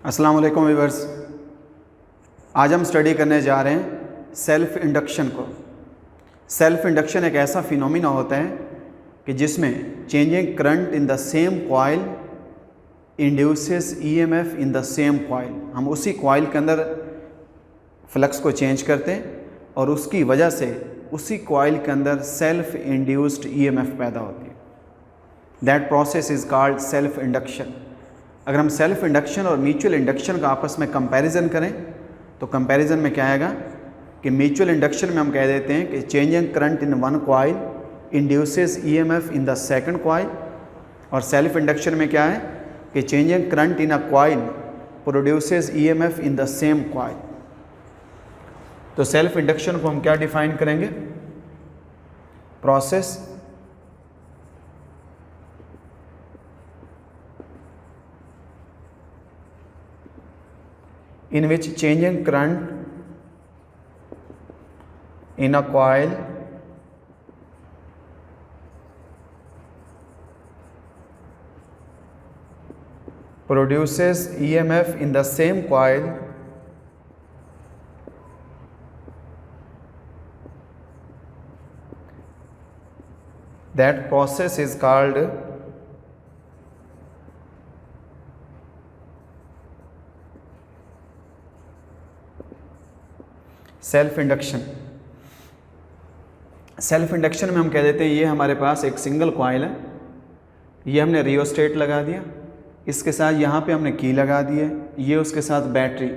अस्सलाम वालेकुम व्यूअर्स। आज हम स्टडी करने जा रहे हैं सेल्फ इंडक्शन को। सेल्फ इंडक्शन एक ऐसा फिनोमिना होता है कि जिसमें changing current in the same coil induces EMF in the same coil. हम उसी कॉइल के अंदर फ्लक्स को चेंज करते हैं और उसकी वजह से उसी कॉइल के अंदर सेल्फ इंड्यूस्ड ईएमएफ पैदा होती है। That process is called self induction. अगर हम सेल्फ इंडक्शन और म्यूचुअल इंडक्शन का आपस में कंपैरिजन करें तो कंपैरिजन में क्या आएगा कि म्यूचुअल इंडक्शन में हम कह देते हैं कि changing current in one coil induces EMF in the second coil, और सेल्फ इंडक्शन में क्या है कि changing current in a coil produces EMF in the same coil. तो सेल्फ इंडक्शन को हम क्या डिफाइन करेंगे? Process in which changing current in a coil produces EMF in the same coil that process is called self induction. Self induction में हम कह देते हैं ये हमारे पास एक सिंगल कॉइल है, ये हमने रियोस्टेट लगा दिया, इसके साथ यहाँ पे हमने की लगा दी है, ये उसके साथ बैटरी,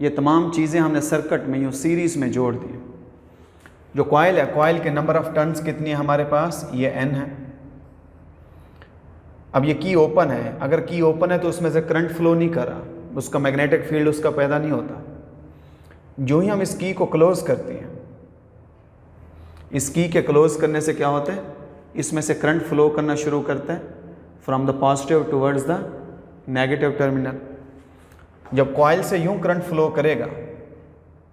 ये तमाम चीज़ें हमने सर्किट में यूँ सीरीज़ में जोड़ दी। जो कॉइल है, कॉइल के नंबर ऑफ़ टर्न्स कितनी है हमारे पास? ये n है। अब ये की ओपन है, अगर की ओपन है तो उसमें से करंट फ्लो नहीं कर रहा, उसका मैग्नेटिक फील्ड उसका पैदा नहीं होता। जो ही हम इस की को क्लोज करते हैं, इस की के क्लोज करने से क्या होता है, इसमें से करंट फ्लो करना शुरू करता है from the positive towards the negative terminal. जब कॉइल से यूं करंट फ्लो करेगा,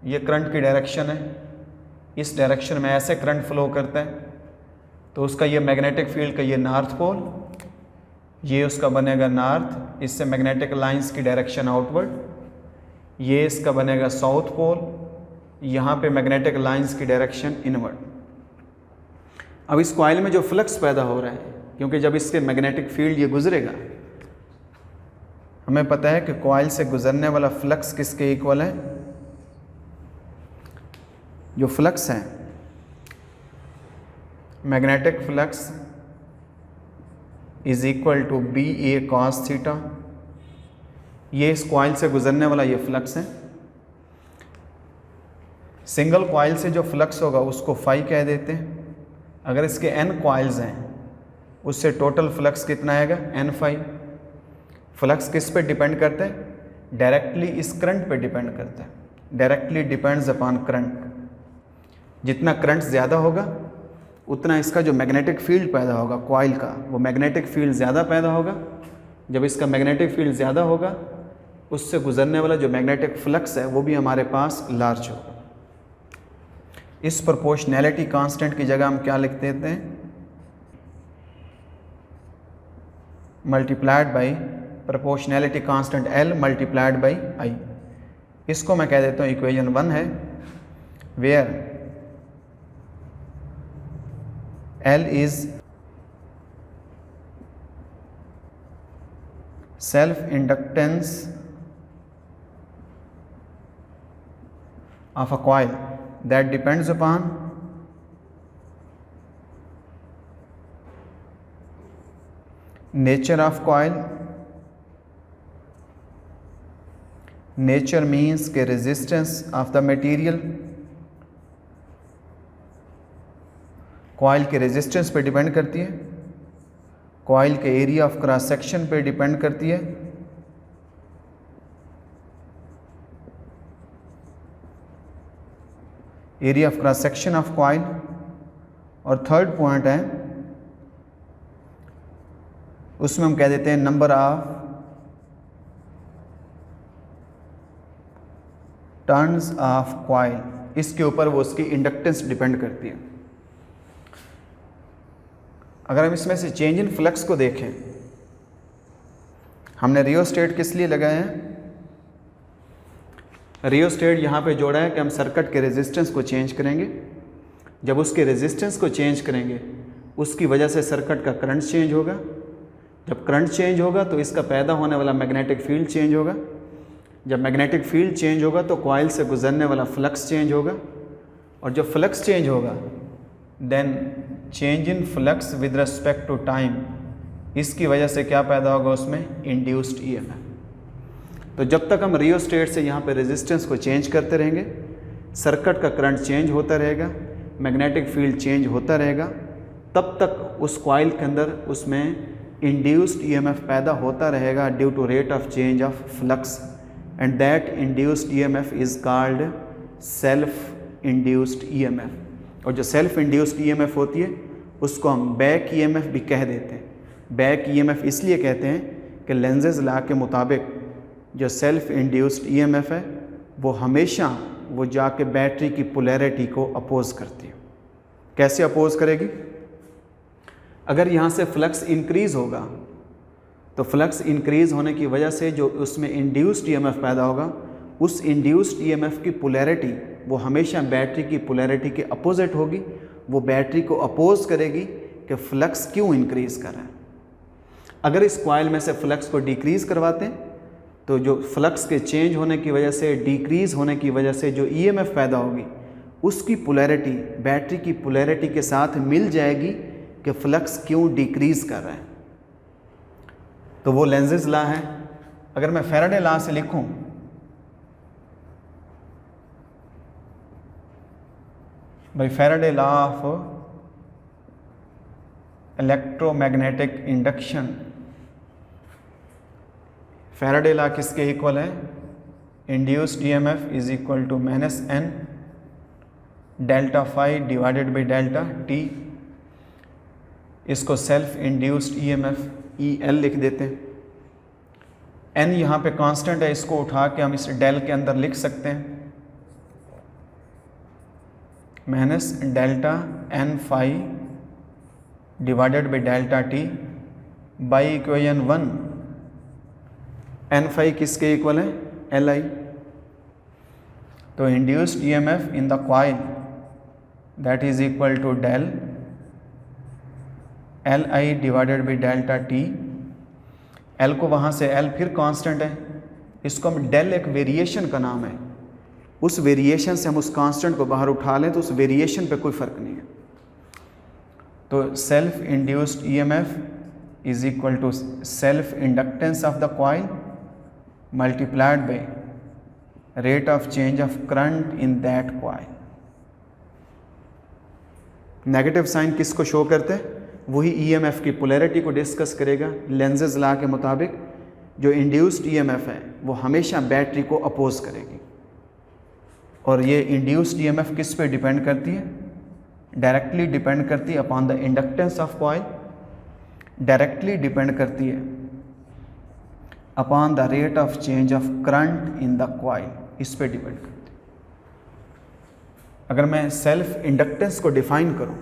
ये करंट की डायरेक्शन है, इस डायरेक्शन में ऐसे करंट फ्लो करता है, तो उसका ये मैग्नेटिक फील्ड का ये नॉर्थ पोल, ये उसका बनेगा नॉर्थ, इससे मैग्नेटिक लाइंस की डायरेक्शन आउटवर्ड, ये इसका बनेगा साउथ पोल, यहाँ पे मैग्नेटिक लाइंस की डायरेक्शन इनवर्ड। अब इस कॉइल में जो फ्लक्स पैदा हो रहा है, क्योंकि जब इसके मैग्नेटिक फील्ड ये गुजरेगा, हमें पता है कि कॉइल से गुजरने वाला फ्लक्स किसके इक्वल है? जो फ्लक्स है, magnetic flux is equal to B A cos theta. ये इस कॉइल से गुजरने वाला ये फ्लक्स है। सिंगल कॉइल से जो फ्लक्स होगा उसको फाई कह देते हैं। अगर इसके n कॉइल्स हैं उससे टोटल फ्लक्स कितना आएगा? n phi. फ्लक्स किस पे डिपेंड करता है? डायरेक्टली इस करंट पे डिपेंड करता है। Directly depends upon current. जितना करंट ज़्यादा होगा उतना इसका जो मैग्नेटिक फील्ड पैदा होगा कॉइल का, वो मैग्नेटिक फील्ड ज़्यादा पैदा होगा। जब इसका मैग्नेटिक फील्ड ज़्यादा होगा, उससे गुजरने वाला जो मैग्नेटिक फ्लक्स है वो भी हमारे पास लार्ज होगा। इस प्रोपोर्शनैलिटी कांस्टेंट की जगह हम क्या लिख देते हैं? Multiplied by proportionality constant L multiplied by I। इसको मैं कह देता हूँ इक्वेशन 1 है, where L is self inductance of a coil that depends upon nature of coil। nature means के resistance of the material, coil के resistance पे depend करती है, कॉइल के एरिया ऑफ क्रॉस सेक्शन पे डिपेंड करती है, area of cross section of coil. और थर्ड पॉइंट है, उसमें हम कह देते हैं number of turns of coil. इसके ऊपर वो उसकी इंडक्टेंस डिपेंड करती है। अगर हम इसमें से चेंज इन फ्लक्स को देखें, हमने रियोस्टेट किस लिए लगाए हैं? रियोस्टेट यहाँ पे जोड़ा है कि हम सर्किट के रेजिस्टेंस को चेंज करेंगे। जब उसके रेजिस्टेंस को चेंज करेंगे उसकी वजह से सर्किट का करंट चेंज होगा। जब करंट चेंज होगा तो इसका पैदा होने वाला मैग्नेटिक फील्ड चेंज होगा। जब मैग्नेटिक फील्ड चेंज होगा तो कॉइल से गुजरने वाला फ्लक्स चेंज होगा, और जब फ्लक्स चेंज होगा then change in flux with respect to time, इसकी वजह से क्या पैदा होगा उसमें इंड्यूस्ड ईएमएफ। तो जब तक हम रियोस्टेट से यहाँ पे रेजिस्टेंस को चेंज करते रहेंगे, सर्किट का करंट चेंज होता रहेगा, मैग्नेटिक फील्ड चेंज होता रहेगा, तब तक उस कॉइल के अंदर उसमें इंड्यूस्ड ईएमएफ पैदा होता रहेगा due to rate of change of flux, and that induced EMF is called self induced EMF. और जो सेल्फ इंड्यूस्ड ईएमएफ होती है उसको हम बैक ईएमएफ भी कह देते हैं। बैक ईएमएफ इसलिए कहते हैं कि लेंजेज लॉ के मुताबिक जो सेल्फ इंड्यूस्ड ईएमएफ है वो हमेशा वो जाके बैटरी की पोलैरिटी को अपोज करती है। कैसे अपोज करेगी? अगर यहाँ से फ्लक्स इंक्रीज़ होगा तो फ्लक्स इंक्रीज़ होने की वजह से जो उसमें इंड्यूस्ड ईएमएफ पैदा होगा, उस इंड्यूस्ड ईएमएफ की पोलैरिटी वो हमेशा बैटरी की पोलैरिटी के अपोजिट होगी। वो बैटरी को अपोज करेगी कि फ्लक्स क्यों इंक्रीज़ कर रहा है। अगर इस कॉइल में से फ्लक्स को डिक्रीज़ करवाते हैं तो जो फ्लक्स के चेंज होने की वजह से, डिक्रीज़ होने की वजह से जो ईएमएफ पैदा होगी उसकी पोलैरिटी बैटरी की पोलैरिटी के साथ मिल जाएगी कि फ्लक्स क्यों डिक्रीज़ कर रहा है। तो वो लेंजेज लॉ है। अगर मैं फैराडे लॉ से लिखूं, भाई Faraday law of electromagnetic induction, Faraday law किसके इक्वल है? Induced EMF is equal to minus N delta phi divided by delta T. इसको सेल्फ इंड्यूस्ड ईएमएफ EL लिख देते हैं। N यहाँ पे कांस्टेंट है, इसको उठा के हम इस डेल के अंदर लिख सकते हैं minus delta N phi divided by delta T by equation 1। N phi किसके इक्वल है? LI। तो induced EMF in the coil that is equal to del LI divided by delta T. L को वहाँ से L फिर constant है, इसको हम डेल एक वेरिएशन का नाम है, उस वेरिएशन से हम उस कांस्टेंट को बाहर उठा लें तो उस वेरिएशन पे कोई फ़र्क नहीं है। तो self induced EMF is equal to self inductance of the coil multiplied by rate of change of current in that coil. Negative sign किसको शो करते हैं? वही ईएमएफ की पोलैरिटी को डिस्कस करेगा। लेंजेज लॉ के मुताबिक जो इंड्यूस्ड ईएमएफ है वो हमेशा बैटरी को अपोज करेगी। और ये इंड्यूस्ड ईएमएफ किस पे डिपेंड करती है? डायरेक्टली डिपेंड करती है upon the inductance of coil, directly depend करती है upon the rate of change of current in the coil, इस पे डिपेंड करती है। अगर मैं सेल्फ इंडक्टेंस को डिफाइन करूं,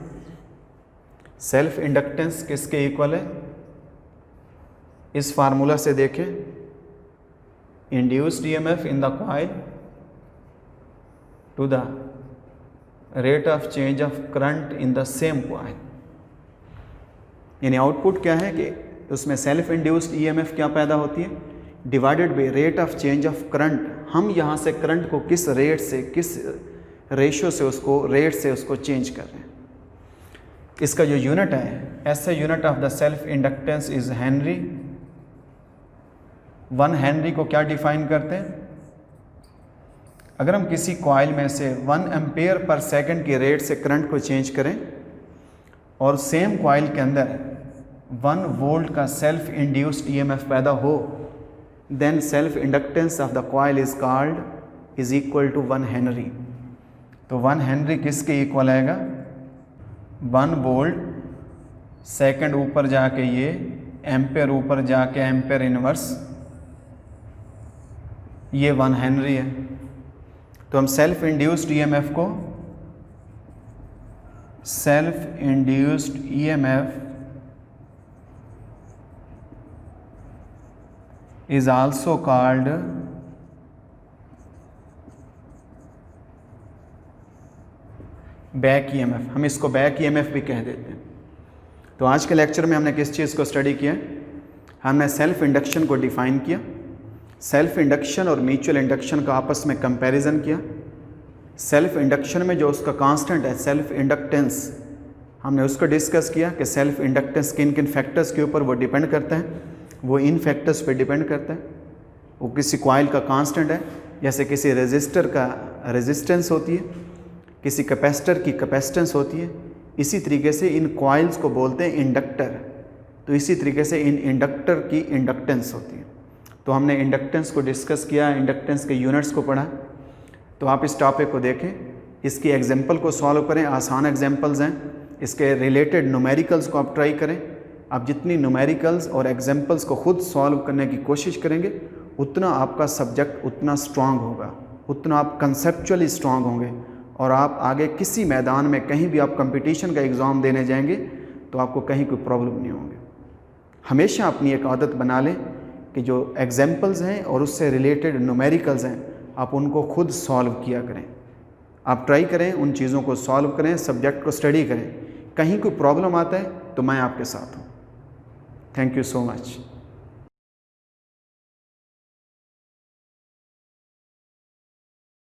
सेल्फ इंडक्टेंस किसके इक्वल है? इस फार्मूला से देखें, induced EMF in the coil to the rate of change of current in the same coil. यानी आउटपुट क्या है कि उसमें सेल्फ इंड्यूस्ड ईएमएफ क्या पैदा होती है? Divided by rate of change of current. हम यहाँ से करंट को किस रेट से, किस रेशियो से उसको, रेट से उसको चेंज कर रहे हैं। इसका जो यूनिट है, ऐसे unit of the self inductance is Henry. 1 Henry को क्या डिफाइन करते हैं? अगर हम किसी कॉइल में से 1 एम्पेयर पर सेकंड की रेट से करंट को चेंज करें और सेम कॉइल के अंदर 1 वोल्ट का सेल्फ इंड्यूस्ड ईएमएफ पैदा हो, then self inductance of the coil is called is equal to 1 henry. तो 1 हेनरी किसके इक्वल आएगा? 1 वोल्ट सेकंड ऊपर जाके ये एम्पेयर, ऊपर जाके एम्पेयर इनवर्स, ये 1 हेनरी है। तो हम सेल्फ इंड्यूस्ड ईएमएफ को, self induced EMF is also called back EMF, हम इसको बैक ईएमएफ भी कह देते हैं। तो आज के लेक्चर में हमने किस चीज़ को स्टडी किया? हमने सेल्फ इंडक्शन को डिफ़ाइन किया, सेल्फ इंडक्शन और म्यूचुअल इंडक्शन का आपस में कंपैरिजन किया। सेल्फ इंडक्शन में जो उसका कांस्टेंट है सेल्फ इंडक्टेंस, हमने उसको डिस्कस किया कि सेल्फ इंडक्टेंस किन किन फैक्टर्स के ऊपर वो डिपेंड करता है। वो इन फैक्टर्स पे डिपेंड करता है। वो किसी कॉइल का कांस्टेंट है, जैसे किसी रेजिस्टर का रेजिस्टेंस होती है, किसी कैपेसिटर की कैपेसिटेंस होती है। इसी तरीके से इन कॉइल्स को बोलते हैं इंडक्टर। तो इसी तरीके से इन इंडक्टर की इंडक्टेंस होती है। तो हमने इंडक्टेंस को डिस्कस किया, इंडक्टेंस के यूनिट्स को पढ़ा। तो आप इस टॉपिक को देखें, इसकी एग्जाम्पल को सॉल्व करें, आसान एग्जाम्पल्स हैं। इसके रिलेटेड न्यूमेरिकल्स को आप ट्राई करें। आप जितनी न्यूमेरिकल्स और एग्जाम्पल्स को खुद सॉल्व करने की कोशिश करेंगे, उतना आपका सब्जेक्ट उतना स्ट्रांग होगा, उतना आप कंसेप्चुअली स्ट्रांग होंगे, और आप आगे किसी मैदान में कहीं भी आप कंपटीशन का एग्ज़ाम देने जाएंगे तो आपको कहीं कोई प्रॉब्लम नहीं होगी। हमेशा अपनी एक आदत बना लें कि जो एग्जाम्पल्स हैं और उससे रिलेटेड न्यूमेरिकल्स हैं, आप उनको खुद सॉल्व किया करें। आप ट्राई करें, उन चीज़ों को सॉल्व करें, सब्जेक्ट को स्टडी करें। कहीं कोई प्रॉब्लम आता है तो मैं आपके साथ हूँ। Thank you so much.